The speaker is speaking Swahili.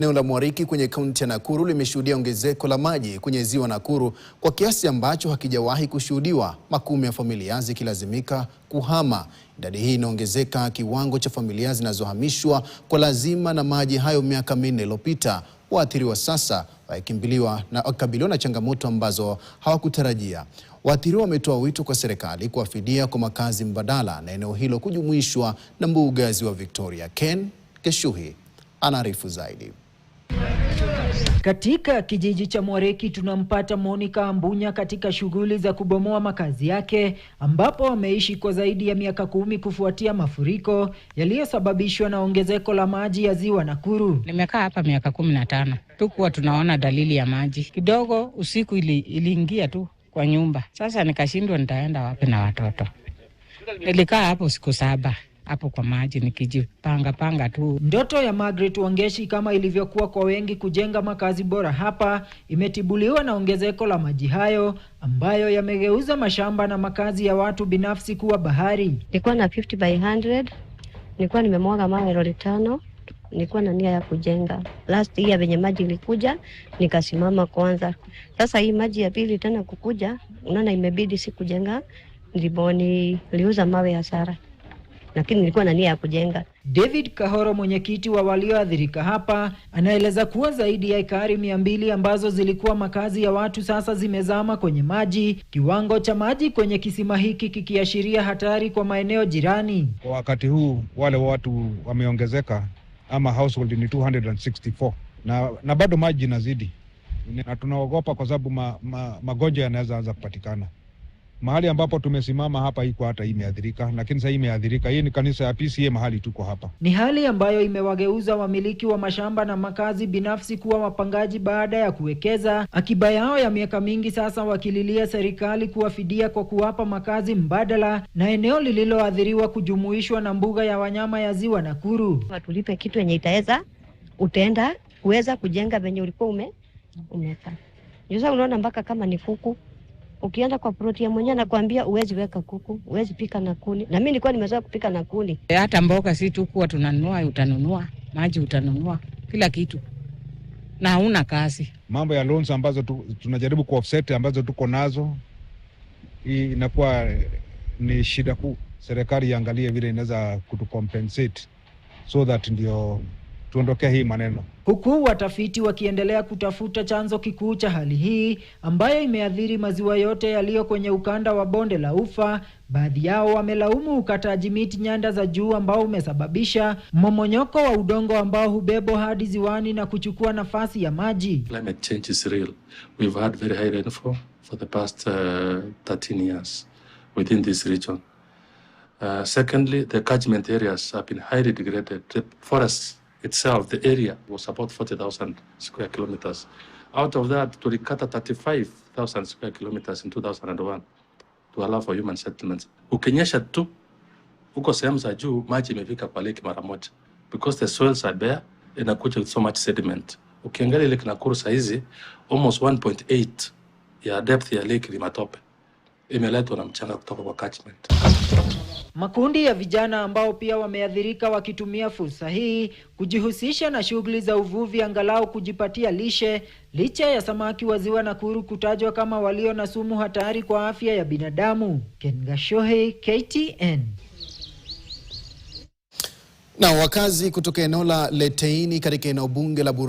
Eneo la Mwariki kwenye kaunti ya Nakuru limeshuhudia ongezeko la maji kwenye ziwa Nakuru kwa kiasi ambacho hakijawahi kushuhudiwa, makumi ya familia zikilazimika kuhama. Idadi hii inaongezeka kiwango cha familia zinazohamishwa kwa lazima na maji hayo miaka 4 iliyopita. Waathiriwa sasa wakikabiliwa na changamoto ambazo hawakutarajia. Waathiriwa wametoa wito kwa serikali kuwafidia kwa makazi mbadala na eneo hilo kujumuishwa na mbuga ya ziwa Victoria. Ken Keshuhi anaarifu zaidi. Katika kijiji cha Mwariki tunampata Monica Ambunya katika shughuli za kubomoa makazi yake, ambapo ameishi kwa zaidi ya miaka 10 kufuatia mafuriko yaliyosababishwa na ongezeko la maji ya ziwa Nakuru. Nimekaa hapa miaka 15. Tukuwa tunaona dalili ya maji. Kidogo usiku iliingia tu kwa nyumba. Sasa nikashindwa nitaenda wapi na watoto. Nilikaa hapo siku 7. Hapo kwa maji nikijipanga tu. Ndoto ya Margaret Wangeshi, kama ilivyokuwa kwa wengi, kujenga makazi bora hapa, imetibuliwa na ongezeko la maji hayo ambayo yamegeuza mashamba na makazi ya watu binafsi kuwa bahari. Nilikuwa na 50 by 100. Nilikuwa nimemwaga mawe lori 5. Nilikuwa na nia ya kujenga. Last year venye maji ilikuja nikasimama kwanza. Sasa hii maji ya pili tena kukuja, unaona imebidi si kujenga, niliuza mawe hasara. Lakini nilikuwa na nia ya kujenga. David Kahoro, mwenyekiti wa walioathirika hapa, anaeleza kuwa zaidi ya ekari 200 ambazo zilikuwa makazi ya watu sasa zimezama kwenye maji, kiwango cha maji kwenye kisima hiki kikiashiria hatari kwa maeneo jirani. Kwa wakati huu wale watu wameongezeka, ama household ni 264 na bado maji inazidi, na tunaogopa kwa sababu magonjwa yanaweza anza kupatikana. Mahali ambapo tumesimama hapa iko hata imeathirika, lakini sasa imeathirika. Hii ni kanisa ya PCA mahali tuko hapa. Ni hali ambayo imewageuza wamiliki wa mashamba na makazi binafsi kuwa wapangaji baada ya kuwekeza akiba yao ya miaka mingi sasa, wakililia serikali kuwafidia kwa kuwapa makazi mbadala na eneo lililoathiriwa kujumuishwa na mbuga ya wanyama ya ziwa Nakuru. Tulipe kitu yenye itaweza utaenda kuweza kujenga venye ulikuwa umeka. Sasa unaona mpaka kama ni kuku, ukienda kwa ploti ya mwenyewe anakuambia uwezi weka kuku, uwezi pika na kuni. Na mimi nilikuwa nimezoea kupika na kuni. Hata mboga si tu kuwa tunanunua, utanunua, maji utanunua, kila kitu. Na hauna kazi. Mambo ya loans ambazo tunajaribu ku-offset ambazo tuko nazo, hii inakuwa ni shida kuu. Serikali iangalie vile inaweza kutucompensate so that ndio tuondokea hii maneno. Huku watafiti wakiendelea kutafuta chanzo kikuu cha hali hii ambayo imeathiri maziwa yote yaliyo kwenye ukanda wa bonde la Ufa, baadhi yao wamelaumu ukataji miti nyanda za juu ambao umesababisha mmomonyoko wa udongo ambao hubebo hadi ziwani na kuchukua nafasi ya maji. Climate change is real. We've had very high rainfall for the past 13 years within this region. Secondly, the catchment areas have been highly degraded. The forests itself, the area was about 40,000 square kilometers. Out of that, tulikata 35,000 square kilometers in 2001 to allow for human settlements. Ukinyesha tu uko sehemu za juu, maji imefika kwa lake mara moja because the soils are bare, inakuja with so much sediment. Ukiangalia lake Nakuru saizi almost 1.8 ya depth ya lake ni matope, imeletwa na mchanga kutoka kwa catchment. Makundi ya vijana ambao pia wameathirika wakitumia fursa hii kujihusisha na shughuli za uvuvi angalau kujipatia lishe, licha ya samaki wa ziwa Nakuru kutajwa kama walio na sumu hatari kwa afya ya binadamu. Ken Keshuhi, KTN. Na wakazi kutoka eneo la Leteini katika eneo bunge la Bure